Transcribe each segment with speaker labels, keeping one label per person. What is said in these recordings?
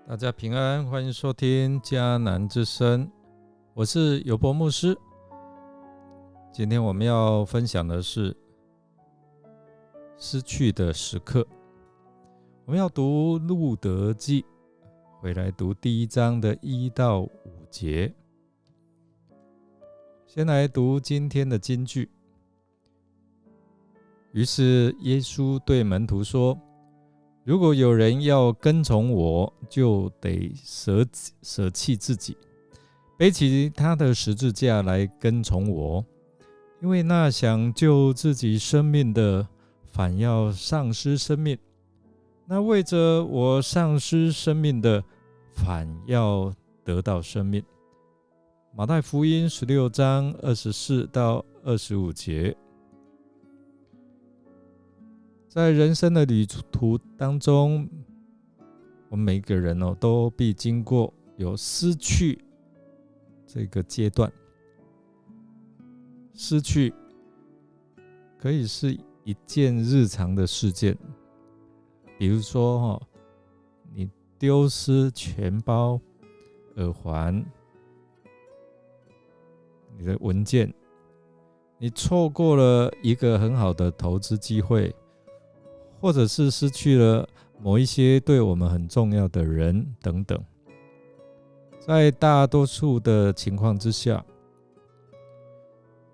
Speaker 1: 大家平安，欢迎收听迦南之声，我是尤伯牧师。今天我们要分享的是失去的时刻。我们要读路得记，回来读第1章的1到5节。先来读今天的金句。于是耶稣对门徒说，如果有人要跟从我，就得舍弃自己，背起他的十字架来跟从我。因为那想救自己生命的，反要丧失生命；那为着我丧失生命的，反要得到生命。马太福音16章24到25节。在人生的旅途当中，我们每个人都必经过有失去这个阶段。失去可以是一件日常的事件，比如说你丢失钱包、耳环、你的文件，你错过了一个很好的投资机会，或者是失去了某一些对我们很重要的人等等。在大多数的情况之下，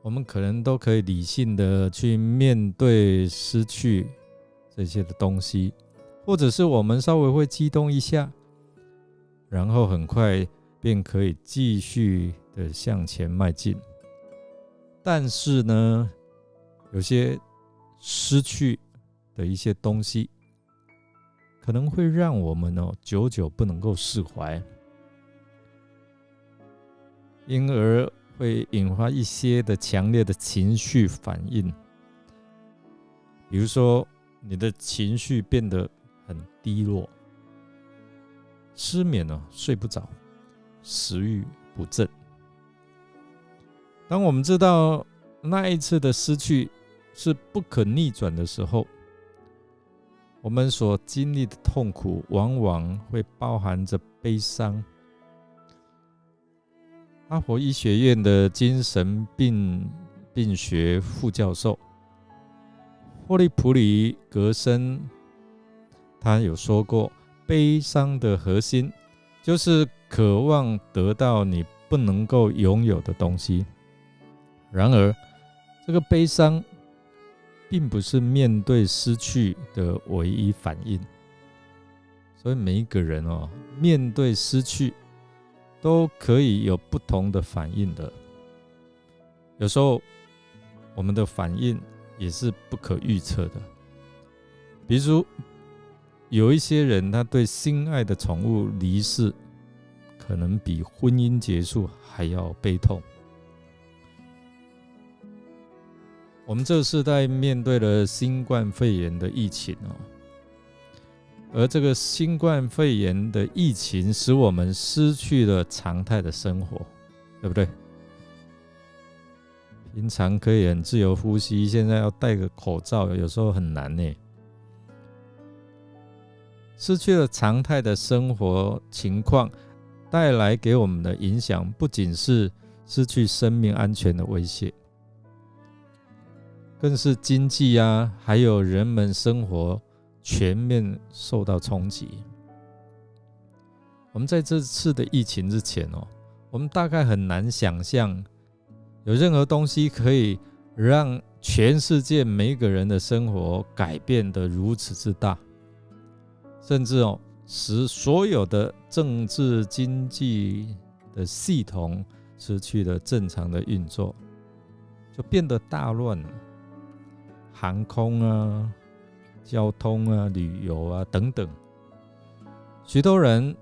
Speaker 1: 我们可能都可以理性的去面对失去这些的东西，或者是我们稍微会激动一下，然后很快便可以继续的向前迈进。但是呢，有些失去的一些东西，可能会让我们久久不能够释怀，因而会引发一些的强烈的情绪反应。比如说，你的情绪变得很低落，失眠睡不着，食欲不振。当我们知道那一次的失去是不可逆转的时候，我们所经历的痛苦往往会包含着悲伤。哈佛医学院的精神病学副教授霍利普里格森，他有说过，悲伤的核心就是渴望得到你不能够拥有的东西。然而，这个悲伤并不是面对失去的唯一反应，所以每一个人面对失去都可以有不同的反应的。有时候我们的反应也是不可预测的，比如有一些人他对心爱的宠物离世，可能比婚姻结束还要悲痛。我们这世代面对了新冠肺炎的疫情，而这个新冠肺炎的疫情使我们失去了常态的生活，对不对？平常可以很自由呼吸，现在要戴个口罩，有时候很难呢。失去了常态的生活情况带来给我们的影响，不仅是失去生命安全的威胁，更是经济还有人们生活全面受到冲击。我们在这次的疫情之前我们大概很难想象有任何东西可以让全世界每一个人的生活改变得如此之大，甚至使所有的政治经济的系统失去了正常的运作，就变得大乱了。航空交通旅游等等，许多人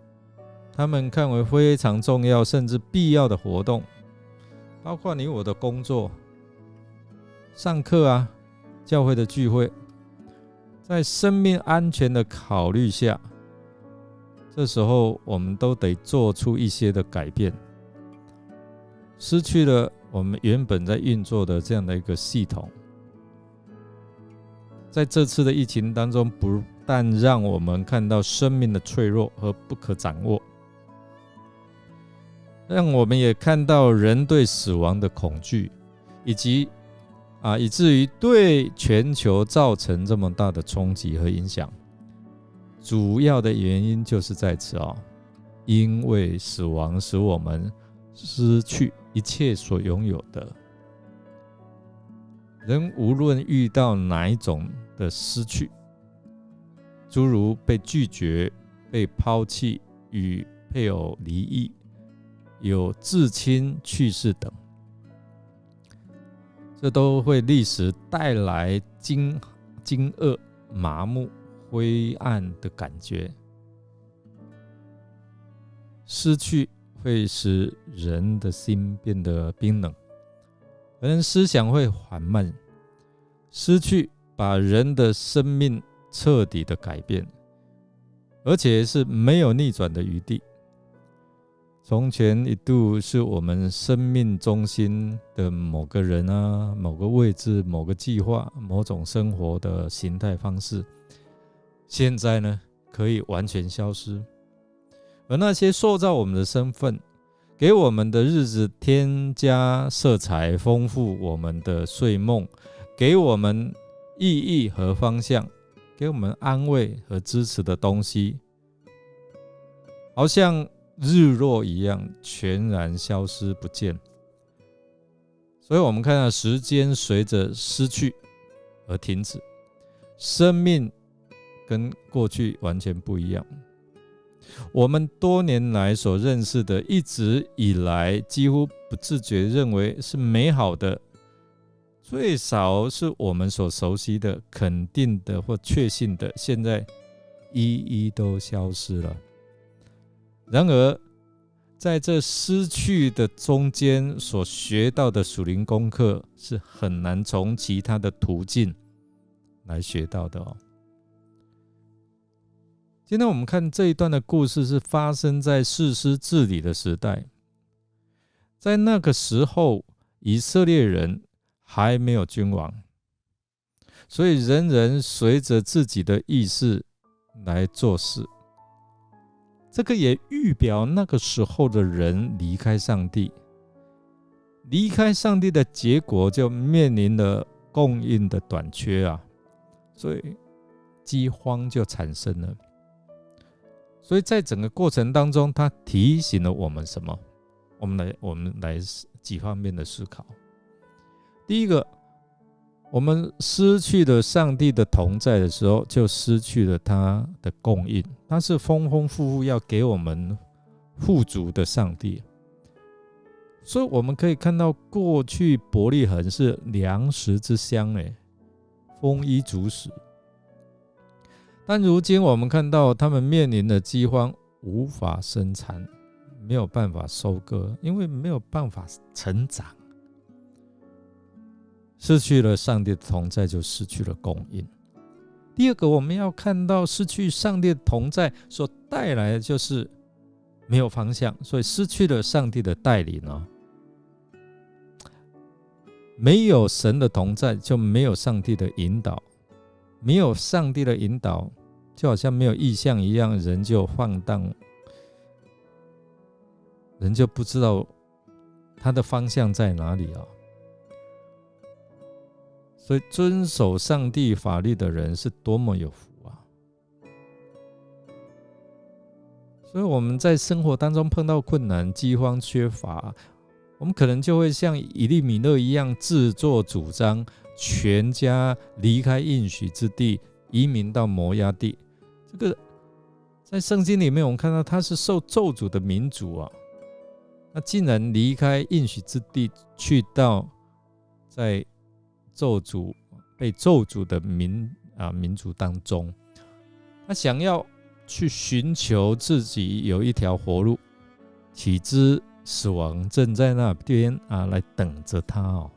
Speaker 1: 他们看为非常重要甚至必要的活动，包括你我的工作、上课教会的聚会，在生命安全的考虑下，这时候我们都得做出一些的改变，失去了我们原本在运作的这样的一个系统。在这次的疫情当中，但让我们看到生命的脆弱和不可掌握，让我们也看到人对死亡的恐惧，以至于对全球造成这么大的冲击和影响。主要的原因就是在此因为死亡使我们失去一切所拥有的。人无论遇到哪一种的失去，诸如被拒绝、被抛弃、与配偶离异、有至亲去世等，这都会历时带来惊愕、麻木、灰暗的感觉。失去会使人的心变得冰冷，人思想会缓慢，失去把人的生命彻底的改变，而且是没有逆转的余地。从前一度是我们生命中心的某个人某个位置、某个计划、某种生活的形态方式，现在呢，可以完全消失。而那些塑造我们的身份，给我们的日子添加色彩，丰富我们的睡梦，给我们意义和方向，给我们安慰和支持的东西，好像日落一样全然消失不见。所以我们看到时间随着失去而停止，生命跟过去完全不一样。我们多年来所认识的，一直以来几乎不自觉认为是美好的，最少是我们所熟悉的、肯定的或确信的，现在一一都消失了。然而在这失去的中间所学到的属灵功课，是很难从其他的途径来学到的今天我们看这一段的故事，是发生在士师治理的时代。在那个时候，以色列人还没有君王，所以人人随着自己的意识来做事。这个也预表那个时候的人离开上帝，离开上帝的结果就面临了供应的短缺所以饥荒就产生了。所以在整个过程当中，他提醒了我们什么？我们来几方面的思考。第一个，我们失去了上帝的同在的时候，就失去了他的供应。他是丰丰富富要给我们富足的上帝。所以我们可以看到，过去伯利恒是粮食之乡，丰衣足食。但如今我们看到他们面临的饥荒，无法生产，没有办法收割，因为没有办法成长。失去了上帝的同在，就失去了供应。第二个，我们要看到失去上帝的同在所带来的就是没有方向，所以失去了上帝的带领没有神的同在，就没有上帝的引导，没有上帝的引导，就好像没有意象一样，人就放荡，人就不知道他的方向在哪里所以遵守上帝法律的人是多么有福所以我们在生活当中碰到困难、饥荒、缺乏，我们可能就会像以利米勒一样自作主张，全家离开应许之地，移民到摩押地。这个在圣经里面我们看到他是受咒诅的民族那竟然离开应许之地，去到在被咒诅的民族当中，他想要去寻求自己有一条活路，岂知死亡正在那边来等着他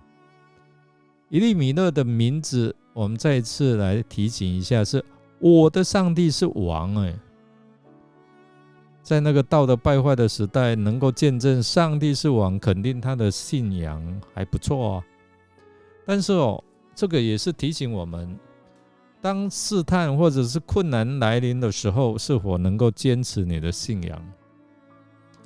Speaker 1: 以利米勒的名字，我们再一次来提醒一下，是我的上帝是王在那个道德败坏的时代，能够见证上帝是王，肯定他的信仰还不错但是这个也是提醒我们，当试探或者是困难来临的时候，是否能够坚持你的信仰？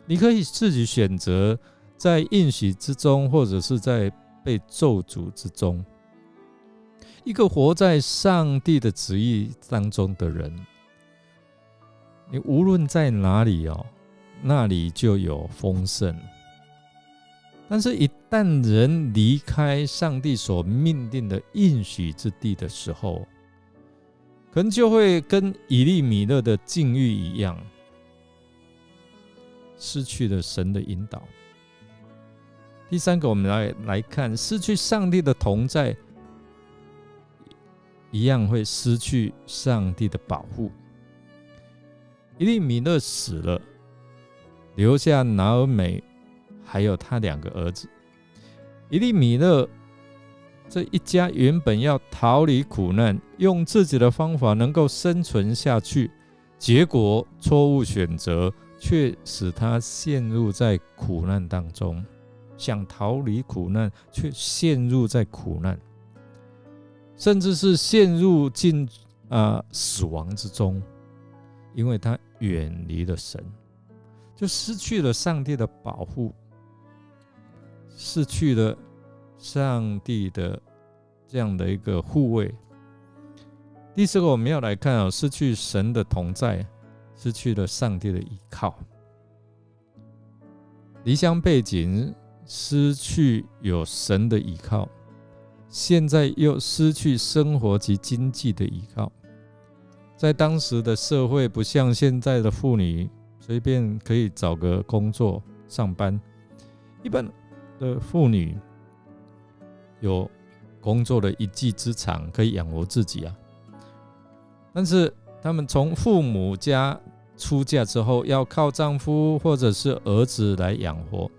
Speaker 1: 你可以自己选择在应许之中，或者是在被咒诅之中。一个活在上帝的旨意当中的人，你无论在哪里那里就有丰盛。但是一旦人离开上帝所命定的应许之地的时候，可能就会跟以利米勒的境遇一样，失去了神的引导。第三个，我们来看，失去上帝的同在，一样会失去上帝的保护。以利米勒死了，留下拿俄美还有他2个儿子。以利米勒这一家原本要逃离苦难，用自己的方法能够生存下去，结果错误选择却使他陷入在苦难当中，想逃离苦难却陷入在苦难，甚至是陷入进死亡之中，因为他远离了神，就失去了上帝的保护，失去了上帝的这样的一个护卫。第四个，我们要来看失去神的同在，失去了上帝的依靠。离乡背井，失去有神的依靠，现在又失去生活及经济的依靠。在当时的社会，不像现在的妇女随便可以找个工作上班，一般的妇女有工作的一技之长，可以养活自己啊。但是他们从父母家出嫁之后，要靠丈夫或者是儿子来养活。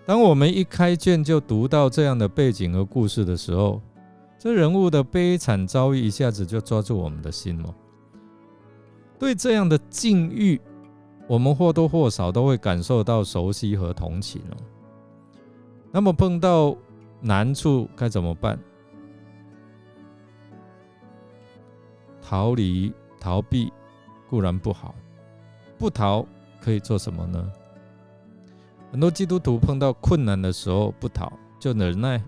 Speaker 1: 当我们一开卷就读到这样的背景和故事的时候，这人物的悲惨遭遇一下子就抓住我们的心了。对这样的境遇，我们或多或少都会感受到熟悉和同情。那么碰到难处该怎么办？逃离、逃避固然不好，不逃可以做什么呢？很多基督徒碰到困难的时候不逃，就忍耐，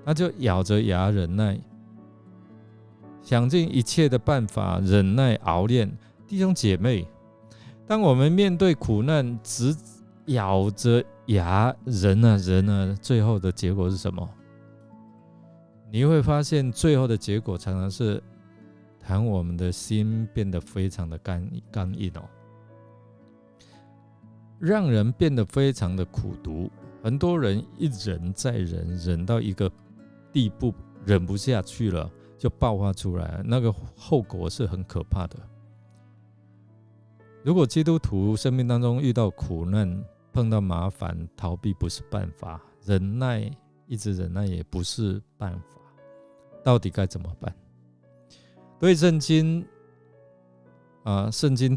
Speaker 1: 他就咬着牙忍耐，想尽一切的办法忍耐熬炼。弟兄姐妹，当我们面对苦难只咬着牙忍啊，最后的结果是什么？你会发现最后的结果常常是让我们的心变得非常的刚硬让人变得非常的苦毒。很多人一忍再忍，忍到一个地步忍不下去了，就爆发出来，那个后果是很可怕的。如果基督徒生命当中遇到苦难，碰到麻烦，逃避不是办法，忍耐一直忍耐也不是办法，到底该怎么办？对圣经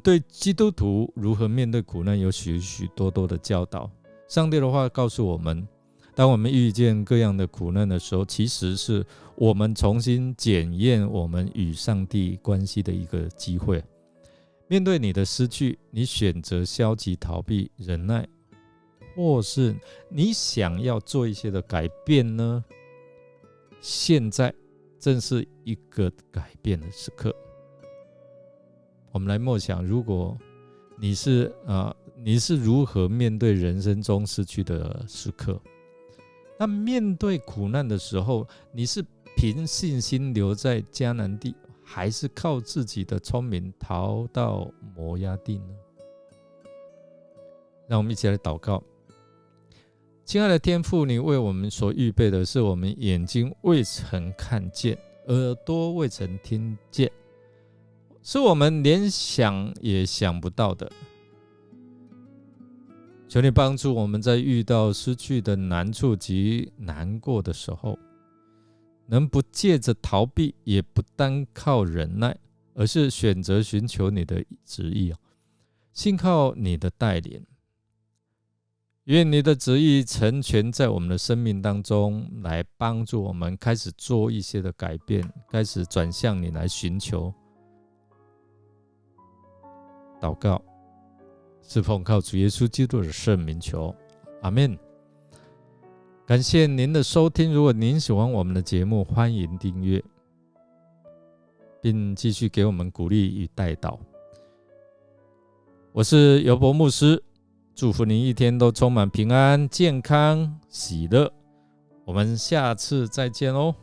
Speaker 1: 对基督徒如何面对苦难有许许多多的教导。上帝的话告诉我们，当我们遇见各样的苦难的时候，其实是我们重新检验我们与上帝关系的一个机会。面对你的失去，你选择消极逃避忍耐，或是你想要做一些的改变呢？现在正是一个改变的时刻。我们来默想，如果你是如何面对人生中失去的时刻？那面对苦难的时候，你是凭信心留在迦南地，还是靠自己的聪明逃到摩押地呢？让我们一起来祷告。亲爱的天父，你为我们所预备的是我们眼睛未曾看见，耳朵未曾听见，是我们连想也想不到的。求你帮助我们在遇到失去的难处及难过的时候，能不借着逃避，也不单靠忍耐，而是选择寻求你的旨意，信靠你的带领，愿你的旨意成全在我们的生命当中，来帮助我们开始做一些的改变，开始转向你来寻求。祷告是奉靠主耶稣基督的圣名求，阿们。感谢您的收听，如果您喜欢我们的节目，欢迎订阅，并继续给我们鼓励与代祷。我是尤伯牧师，祝福您一天都充满平安、健康、喜乐。我们下次再见哦。